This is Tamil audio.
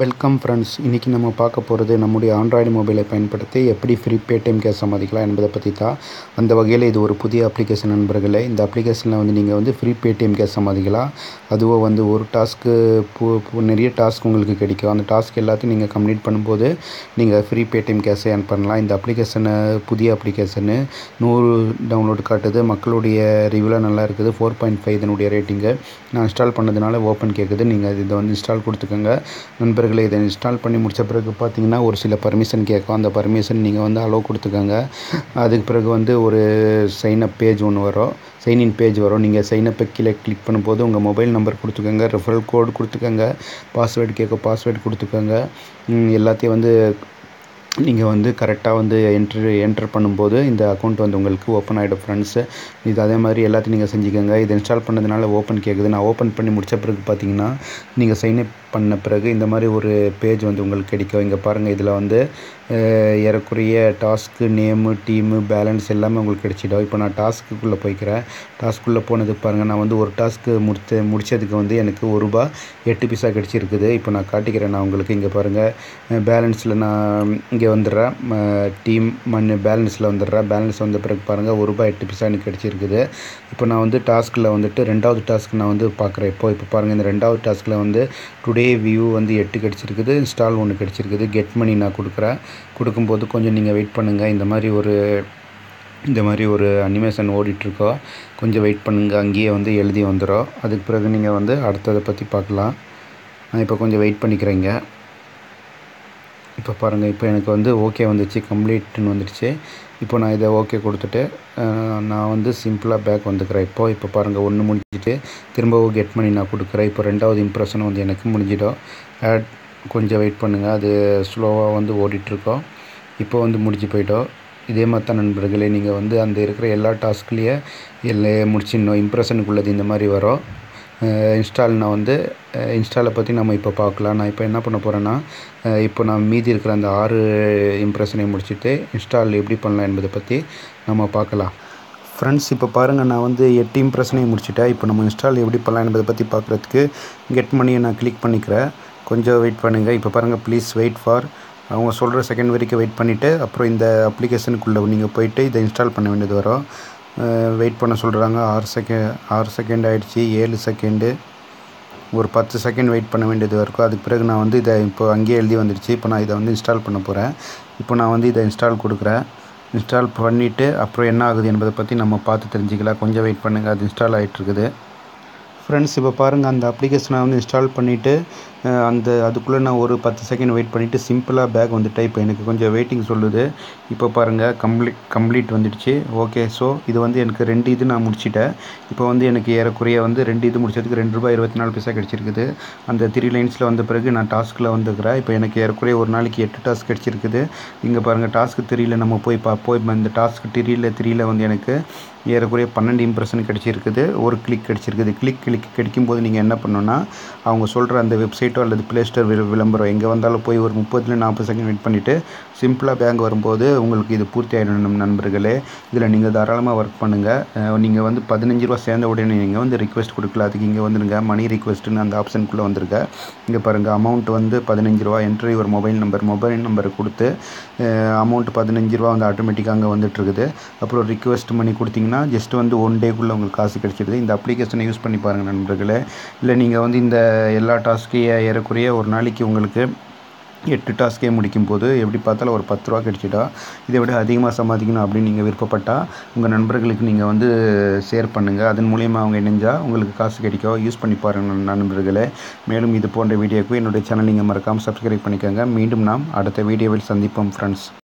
Welcome friends. இன்றைக்கி நம்ம பார்க்க போகிறது நம்முடைய ஆண்ட்ராய்டு மொபைலை பயன்படுத்தி எப்படி ஃப்ரீ பேடிஎம் கேஷ் சம்பாதிக்கலாம் என்பதை பற்றி தான். அந்த வகையில் இது ஒரு புதிய அப்ளிகேஷன் நண்பர்களே. இந்த அப்ளிகேஷனில் நீங்கள் ஃப்ரீ பேடிஎம் கேஷ் சம்பாதிக்கலாம். அதுவும் ஒரு டாஸ்க்கு நிறைய டாஸ்க் உங்களுக்கு கிடைக்கும். அந்த டாஸ்க் எல்லாத்தையும் நீங்கள் கம்ப்ளீட் பண்ணும்போது நீங்கள் ஃப்ரீ பேடிஎம் கேஷை ஏர்ன் பண்ணலாம். இந்த அப்ளிகேஷனை புதிய அப்ளிகேஷனு 100 டவுன்லோட் காட்டுது. மக்களுடைய ரிவ்யூலாம் நல்லா இருக்குது. 4.5 இதனுடைய ரேட்டிங்கு. நான் இன்ஸ்டால் பண்ணதுனால ஓப்பன் கேட்குது. நீங்கள் இதை இன்ஸ்டால் கொடுத்துக்கோங்க நண்பர்களே. இதை இன்ஸ்டால் பண்ணி முடித்த பிறகு பார்த்தீங்கன்னா ஒரு சில பர்மிஷன் கேட்கும். அந்த பர்மிஷன் நீங்கள் அலோவ் கொடுத்துக்கோங்க. அதுக்கு பிறகு ஒரு சைன்அப் பேஜ் ஒன்று வரும், சைன்இன் பேஜ் வரும். நீங்கள் சைன்அப்பை கீழே கிளிக் பண்ணும்போது உங்கள் மொபைல் நம்பர் கொடுத்துக்கோங்க, ரெஃபரல் கோடு கொடுத்துக்கோங்க, பாஸ்வேர்டு கேட்கும், பாஸ்வேர்டு கொடுத்துக்கோங்க. எல்லாத்தையும் நீங்கள் கரெக்டாக என்ட்ரு பண்ணும்போது இந்த அக்கௌண்ட் உங்களுக்கு ஓப்பன் ஆகிடும் ஃப்ரெண்ட்ஸு. இது அதே மாதிரி எல்லாத்தையும் நீங்கள் செஞ்சுக்கோங்க. இது இன்ஸ்டால் பண்ணதுனால ஓப்பன் கேட்குது. நான் ஓப்பன் பண்ணி முடித்த பிறகு பார்த்தீங்கன்னா நீங்கள் சைன்அப் பண்ண பிறகு இந்த மாதிரி ஒரு பேஜ் உங்களுக்கு கிடைக்கும். இங்கே பாருங்கள், இதில் ஏறக்குறைய டாஸ்க்கு நேமு, டீமு, பேலன்ஸ் எல்லாமே உங்களுக்கு கிடைச்சிடும். இப்போ நான் டாஸ்க்குள்ளே போய்க்கிறேன். டாஸ்க்குள்ளே போனதுக்கு பாருங்கள், நான் ஒரு டாஸ்க்கு முடித்ததுக்கு எனக்கு ₹1.08 கிடச்சிருக்குது. இப்போ நான் காட்டிக்கிறேன். நான் உங்களுக்கு இங்கே பாருங்கள், பேலன்ஸில் நான் இங்கே வந்துடுறேன், டீம் பேலன்ஸில் வந்துடுறேன். பேலன்ஸ் வந்த பிறகு பாருங்கள் ₹1.08 எனக்கு கிடச்சிருக்குது. இப்போ நான் டாஸ்கில் ரெண்டாவது டாஸ்க் நான் பார்க்குறேன். இப்போ பாருங்கள், இந்த ரெண்டாவது டாஸ்கில் டுடே வியூ 8 கிடச்சிருக்குது. இன்ஸ்டால் 1 கிடச்சிருக்குது. கெட் மணி நான் கொடுக்கும்போது கொஞ்சம் நீங்கள் வெயிட் பண்ணுங்கள். இந்த மாதிரி ஒரு அனிமேஷன் ஓடிட்டுருக்கோம். கொஞ்சம் வெயிட் பண்ணுங்கள். அங்கேயே எழுதி வந்துடும். அதுக்கு பிறகு நீங்கள் அடுத்ததை பற்றி பார்க்கலாம். நான் இப்போ கொஞ்சம் வெயிட் பண்ணிக்கிறேங்க. இப்போ பாருங்கள், இப்போ எனக்கு ஓகே வந்துச்சு, கம்ப்ளீட்னு வந்துடுச்சு. இப்போ நான் இதை ஓகே கொடுத்துட்டு நான் சிம்பிளாக பேக் வந்துக்கிறேன். இப்போ பாருங்கள், 1 முடிஞ்சிட்டு திரும்பவும் கெட் மணி நான் கொடுக்குறேன். இப்போ ரெண்டாவது இம்ப்ரெஷன் எனக்கு முடிஞ்சிடும். ஆட் கொஞ்சம் வெயிட் பண்ணுங்கள், அது ஸ்லோவாக ஓடிட்டுருக்கோம். இப்போ முடிஞ்சு போய்ட்டோம். இதே மாதிரி தான் நண்பர்களே, நீங்கள் அந்த இருக்கிற எல்லா டாஸ்க்லேயே முடிச்சிடணும். இம்ப்ரெஷனுக்குள்ளது இந்த மாதிரி வரும். இன்ஸ்டால் நான் இன்ஸ்டாலை பற்றி நம்ம இப்போ பார்க்கலாம். நான் இப்போ என்ன பண்ண போகிறேன்னா, இப்போ நான் மீதி இருக்கிற அந்த 6 இம்ப்ரெஷனையும் முடிச்சுட்டு இன்ஸ்டால் எப்படி பண்ணலாம் என்பதை பற்றி நம்ம பார்க்கலாம். ஃப்ரெண்ட்ஸ், இப்போ பாருங்கள், நான் 8 இம்ப்ரெஷனையும் முடிச்சுட்டேன். இப்போ நம்ம இன்ஸ்டால் எப்படி பண்ணலாம் என்பதை பற்றி பார்க்குறதுக்கு கெட் மணியை நான் கிளிக் பண்ணிக்கிறேன். கொஞ்சம் வெயிட் பண்ணுங்கள். இப்போ பாருங்கள், ப்ளீஸ் வெயிட் ஃபார், அவங்க சொல்கிற செகண்ட் வரைக்கும் வெயிட் பண்ணிவிட்டு அப்புறம் இந்த அப்ளிகேஷனுக்குள்ளே நீங்கள் போயிட்டு இதை இன்ஸ்டால் பண்ண வேண்டியது வரும். வெயிட் பண்ண சொல்கிறாங்க. 6 செகண்ட் ஆகிடுச்சி. 7 செகண்டு, ஒரு 10 செகண்ட் வெயிட் பண்ண வேண்டியது இருக்கும். அதுக்கு பிறகு நான் இதை இப்போ அங்கேயே எழுதி வந்துடுச்சு. இப்போ நான் இதை இன்ஸ்டால் பண்ண போகிறேன். இப்போ நான் இதை இன்ஸ்டால் கொடுக்குறேன். இன்ஸ்டால் பண்ணிவிட்டு அப்புறம் என்ன ஆகுது என்பதை பற்றி நம்ம பார்த்து தெரிஞ்சுக்கலாம். கொஞ்சம் வெயிட் பண்ணுங்கள், அது இன்ஸ்டால் ஆகிட்டுருக்குது. ஃப்ரெண்ட்ஸ், இப்போ பாருங்கள், அந்த அப்ளிகேஷனை இன்ஸ்டால் பண்ணிவிட்டு அதுக்குள்ளே நான் ஒரு 10 செகண்ட் வெயிட் பண்ணிவிட்டு சிம்பிளாக பேக் வந்துட்டேன். இப்போ எனக்கு கொஞ்சம் வெயிட்டிங் சொல்லுது. இப்போ பாருங்கள், கம்ப்ளீட் வந்துடுச்சு. ஓகே, ஸோ இது எனக்கு 2 இது நான் முடிச்சிட்டேன். இப்போ எனக்கு ஏறக்குறைய 2 இது முடிச்சதுக்கு ₹2.24 கிடச்சிருக்குது. அந்த 3 லைன்ஸில் வந்த பிறகு நான் டாஸ்கில் வந்துக்கிறேன். இப்போ எனக்கு ஏறக்குறைய ஒரு நாளைக்கு 8 டாஸ்க் கிடச்சிருக்குது. இங்கே பாருங்கள், டாஸ்க் 3யில் நம்ம போய் இந்த டாஸ்க் 3யில் எனக்கு ஏறக்குறைய 12 இம்ப்ரெஷன் கிடச்சிருக்குது. ஒரு கிளிக் கிடச்சிருக்குது. கிளிக் கிடைக்கும்போது நீங்கள் என்ன பண்ணணுன்னா, அவங்க சொல்கிற அந்த வெப்சைட்டோ அல்லது ப்ளே ஸ்டோர் விளம்பரம் எங்கே வந்தாலும் போய் ஒரு 30-40 செகண்ட் வெயிட் பண்ணிவிட்டு சிம்பிளாக பேங்க் வரும்போது உங்களுக்கு இது பூர்த்தி ஆகிடணும் நண்பர்களே. இதில் நீங்கள் தாராளமாக ஒர்க் பண்ணுங்கள். நீங்கள் ₹15 சேர்ந்த உடனே நீங்கள் ரிக்வெஸ்ட் கொடுக்கல. அதுக்கு இங்கே வந்துடுங்க, மணி ரிக்வெஸ்ட்டுன்னு அந்த ஆப்ஷனுக்குள்ளே வந்துருங்க. இங்கே பாருங்கள், அமௌண்ட் ₹15. என்ட்ரி ஒரு மொபைல் நம்பரை கொடுத்து அமௌண்ட் ₹15 ஆட்டோமேட்டிக்காக அங்கே வந்துட்டுருக்குது. அப்புறம் ரிக்வெஸ்ட் மணி கொடுத்தீங்கன்னா ஜஸ்ட் 1 டேக்குள்ளே உங்களுக்கு காசு கிடச்சிடுது. இந்த அப்ளிகேஷனை யூஸ் பண்ணி பாருங்கள் நண்பர்களே. இல்லை நீங்கள் இந்த எல்லா டாஸ்க்கையும் ஏறக்குறைய ஒரு நாளைக்கு உங்களுக்கு 8 டாஸ்க்கே முடிக்கும் போது எப்படி பார்த்தாலும் ஒரு ₹10 கிடச்சிட்டா. இதை விட அதிகமாக சம்பாதிக்கணும் அப்படின்னு நீங்கள் விருப்பப்பட்டால் உங்கள் நண்பர்களுக்கு நீங்கள் ஷேர் பண்ணுங்கள். அதன் மூலிமா அவங்க இணைஞ்சால் உங்களுக்கு காசு கிடைக்கும். யூஸ் பண்ணி பாருங்கள் நண்பர்களே. மேலும் இது போன்ற வீடியோக்கு என்னுடைய சேனல் நீங்கள் மறக்காமல் சப்ஸ்கிரைப் பண்ணிக்கோங்க. மீண்டும் நாம் அடுத்த வீடியோவில் சந்திப்போம் ஃப்ரெண்ட்ஸ்.